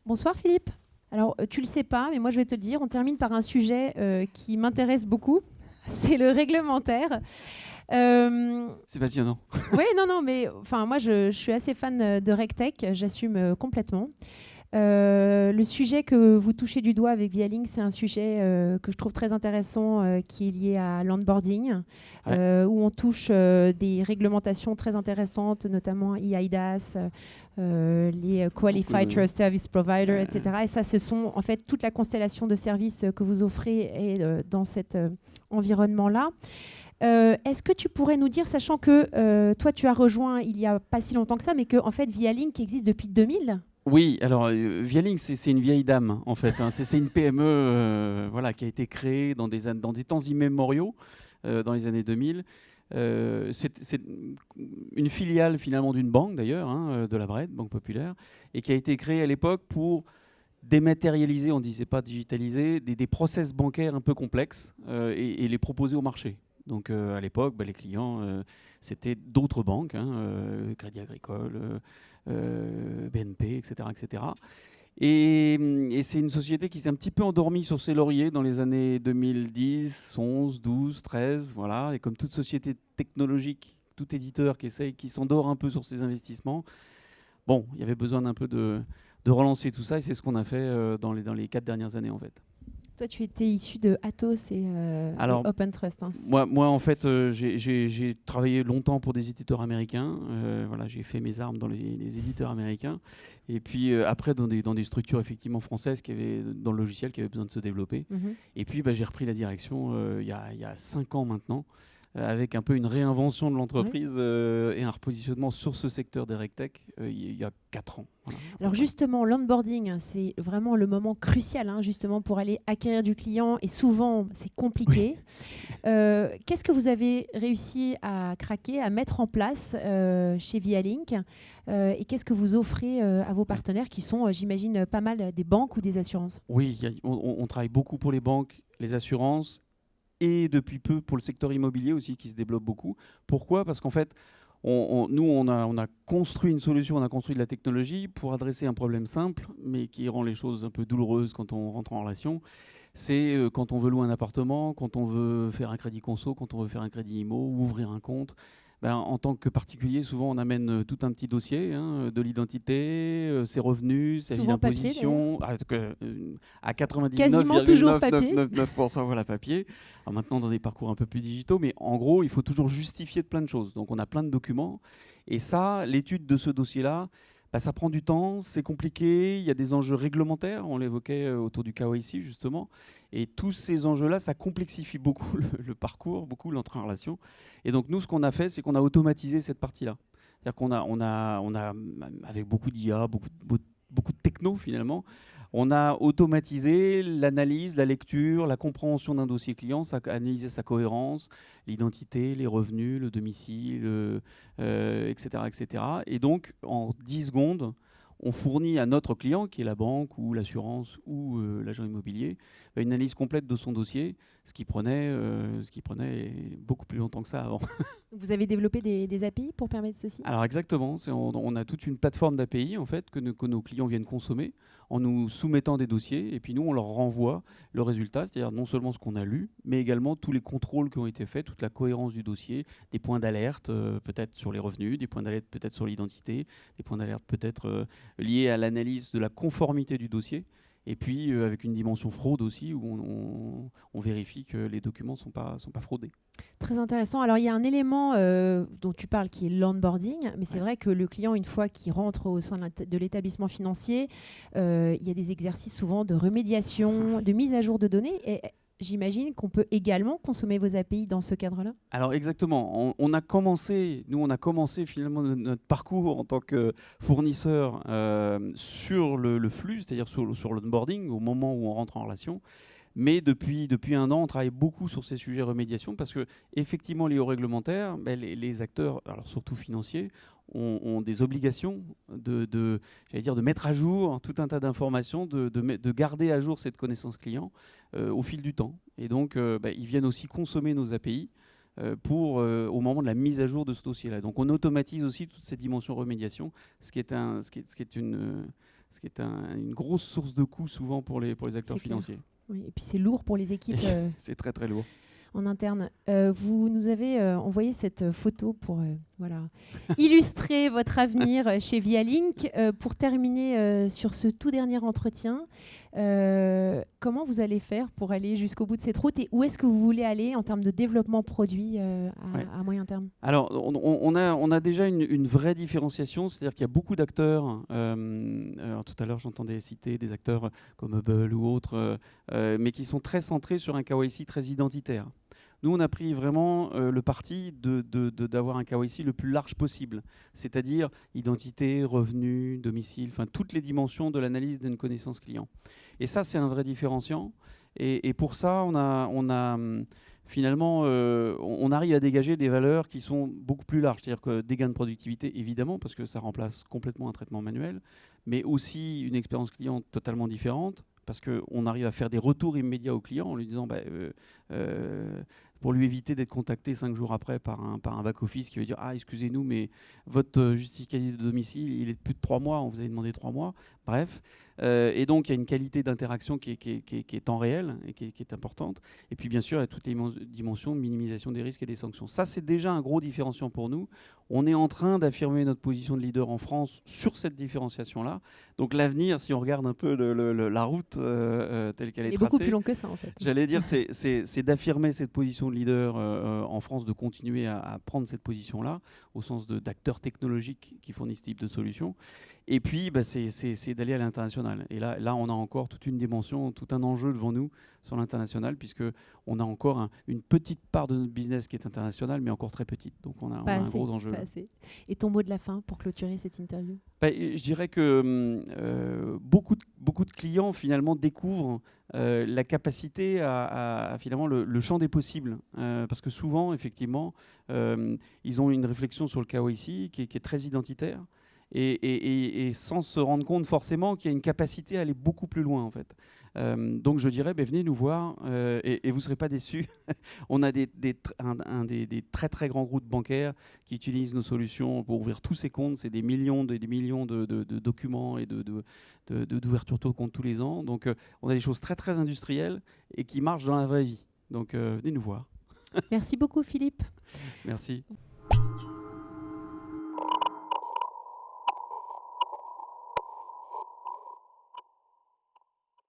Bonsoir Philippe. Alors, tu le sais pas, mais moi je vais te le dire, on termine par un sujet qui m'intéresse beaucoup, c'est le réglementaire. C'est passionnant. Oui, non, mais enfin, moi je suis assez fan de RegTech, j'assume complètement. Le sujet que vous touchez du doigt avec Vialink, c'est un sujet que je trouve très intéressant, qui est lié à l'onboarding, où on touche des réglementations très intéressantes, notamment eIDAS, les Qualified Trust Service Provider, etc. Et ça, ce sont en fait toute la constellation de services que vous offrez et, dans cet environnement-là. Est-ce que tu pourrais nous dire, sachant que toi, tu as rejoint il n'y a pas si longtemps que ça, mais que en fait, Vialink existe depuis 2000 ? Oui, alors Vialink, c'est une vieille dame en fait. C'est une PME voilà, qui a été créée dans des temps immémoriaux, dans les années 2000. C'est une filiale finalement d'une banque d'ailleurs, de la BRED, Banque Populaire, et qui a été créée à l'époque pour dématérialiser, on ne disait pas digitaliser, des process bancaires un peu complexes et les proposer au marché. Donc à l'époque, les clients, c'était d'autres banques, Crédit Agricole, BNP, etc. etc. Et c'est une société qui s'est un petit peu endormie sur ses lauriers dans les années 2010, 11, 12, 13. Voilà. Et comme toute société technologique, tout éditeur qui s'endort un peu sur ses investissements, bon, il y avait besoin d'un peu de relancer tout ça. Et c'est ce qu'on a fait dans les 4 dernières années, en fait. Toi, tu étais issu de Atos et OpenTrust. Moi, en fait, j'ai travaillé longtemps pour des éditeurs américains. Voilà, j'ai fait mes armes dans les éditeurs américains. Et puis après, dans des structures effectivement françaises dans le logiciel qui avaient besoin de se développer. Et puis, j'ai repris la direction il y a 5 ans maintenant, avec un peu une réinvention de l'entreprise et un repositionnement sur ce secteur des RegTech il y a 4 ans. Voilà, alors justement, l'onboarding, c'est vraiment le moment crucial justement pour aller acquérir du client et souvent c'est compliqué. Oui. Qu'est-ce que vous avez réussi à craquer, à mettre en place chez Vialink et qu'est-ce que vous offrez à vos partenaires qui sont, j'imagine, pas mal des banques ou des assurances ? Oui, on travaille beaucoup pour les banques, les assurances et depuis peu pour le secteur immobilier aussi qui se développe beaucoup. Pourquoi ? Parce qu'en fait, nous, on a construit une solution, on a construit de la technologie pour adresser un problème simple, mais qui rend les choses un peu douloureuses quand on rentre en relation. C'est quand on veut louer un appartement, quand on veut faire un crédit conso, quand on veut faire un crédit IMO ou ouvrir un compte. En tant que particulier, souvent on amène tout un petit dossier, de l'identité, ses revenus, sa vie d'imposition, à 99,999%, voilà, papier. Alors maintenant dans des parcours un peu plus digitaux, mais en gros il faut toujours justifier de plein de choses. Donc on a plein de documents et ça, l'étude de ce dossier-là, ça prend du temps, c'est compliqué, il y a des enjeux réglementaires, on l'évoquait autour du KYC justement, et tous ces enjeux-là, ça complexifie beaucoup le parcours, beaucoup l'entrée en relation. Et donc nous, ce qu'on a fait, c'est qu'on a automatisé cette partie-là. C'est-à-dire qu'on a, avec beaucoup d'IA, beaucoup de techno finalement, on a automatisé l'analyse, la lecture, la compréhension d'un dossier client, analyser sa cohérence, l'identité, les revenus, le domicile, etc., etc. Et donc, en 10 secondes, on fournit à notre client, qui est la banque ou l'assurance ou l'agent immobilier, une analyse complète de son dossier, ce qui prenait beaucoup plus longtemps que ça avant. Vous avez développé des API pour permettre ceci ? Alors exactement, on a toute une plateforme d'API en fait, que nos clients viennent consommer en nous soumettant des dossiers et puis nous on leur renvoie le résultat, c'est-à-dire non seulement ce qu'on a lu, mais également tous les contrôles qui ont été faits, toute la cohérence du dossier, des points d'alerte peut-être sur les revenus, des points d'alerte peut-être sur l'identité, des points d'alerte peut-être liés à l'analyse de la conformité du dossier. Et puis avec une dimension fraude aussi, où on vérifie que les documents ne sont pas fraudés. Très intéressant. Alors il y a un élément dont tu parles qui est l'onboarding, mais c'est vrai que le client, une fois qu'il rentre au sein de l'établissement financier, il y a des exercices souvent de remédiation, de mise à jour de données. Et j'imagine qu'on peut également consommer vos API dans ce cadre-là. Alors exactement, on a commencé finalement notre parcours en tant que fournisseur sur le flux, c'est-à-dire sur l'onboarding, au moment où on rentre en relation. Mais depuis 1 an, on travaille beaucoup sur ces sujets remédiation parce que effectivement liés au réglementaire, les acteurs, alors surtout financiers, ont des obligations j'allais dire, de mettre à jour tout un tas d'informations, de garder à jour cette connaissance client au fil du temps. Et donc, ils viennent aussi consommer nos API au moment de la mise à jour de ce dossier-là. Donc, on automatise aussi toute cette dimension remédiation, ce qui est une grosse source de coûts souvent pour les acteurs financiers. Oui, et puis c'est lourd pour les équipes. C'est très très lourd. En interne. Vous nous avez envoyé cette photo pour illustrer votre avenir chez Vialink. Pour terminer sur ce tout dernier entretien, comment vous allez faire pour aller jusqu'au bout de cette route et où est-ce que vous voulez aller en termes de développement produit à moyen terme? Alors, on a déjà une vraie différenciation, c'est-à-dire qu'il y a beaucoup d'acteurs. Alors, tout à l'heure, j'entendais citer des acteurs comme Hubble ou autres, mais qui sont très centrés sur un KYC très identitaire. Nous, on a pris vraiment le parti d'avoir un KYC le plus large possible, c'est-à-dire identité, revenu, domicile, enfin toutes les dimensions de l'analyse d'une connaissance client. Et ça, c'est un vrai différenciant. Et pour ça, finalement, on arrive à dégager des valeurs qui sont beaucoup plus larges. C'est-à-dire que des gains de productivité, évidemment, parce que ça remplace complètement un traitement manuel, mais aussi une expérience client totalement différente, parce qu'on arrive à faire des retours immédiats au client en lui disant pour lui éviter d'être contacté 5 jours après par un back-office qui veut dire « Ah, excusez-nous, mais votre justificatif de domicile, il est de plus de 3 mois, on vous avait demandé 3 mois. » Bref. Et donc, il y a une qualité d'interaction qui est temps réel et qui est importante. Et puis, bien sûr, il y a toutes les dimensions de minimisation des risques et des sanctions. Ça, c'est déjà un gros différenciant pour nous. On est en train d'affirmer notre position de leader en France sur cette différenciation-là. Donc, l'avenir, si on regarde un peu la route telle qu'elle est tracée... C'est beaucoup plus long que ça, en fait. J'allais dire, c'est d'affirmer cette position de leader en France, de continuer à prendre cette position-là, au sens d'acteurs technologiques qui fournissent ce type de solutions. Et puis, c'est d'aller à l'international. Et là, on a encore toute une dimension, tout un enjeu devant nous sur l'international, puisqu'on a encore une petite part de notre business qui est international, mais encore très petite. Donc, on a un gros enjeu. Et ton mot de la fin pour clôturer cette interview? Je dirais que beaucoup de clients, finalement, découvrent la capacité à finalement le champ des possibles. Parce que souvent, effectivement, ils ont une réflexion sur le KYC qui est très identitaire. Et sans se rendre compte forcément qu'il y a une capacité à aller beaucoup plus loin en fait. Donc je dirais, venez nous voir et vous ne serez pas déçus. On a des très très grands groupes bancaires qui utilisent nos solutions pour ouvrir tous ces comptes. C'est des millions de documents et d'ouverture de comptes tous les ans. Donc on a des choses très très industrielles et qui marchent dans la vraie vie. Donc venez nous voir. Merci beaucoup Philippe. Merci.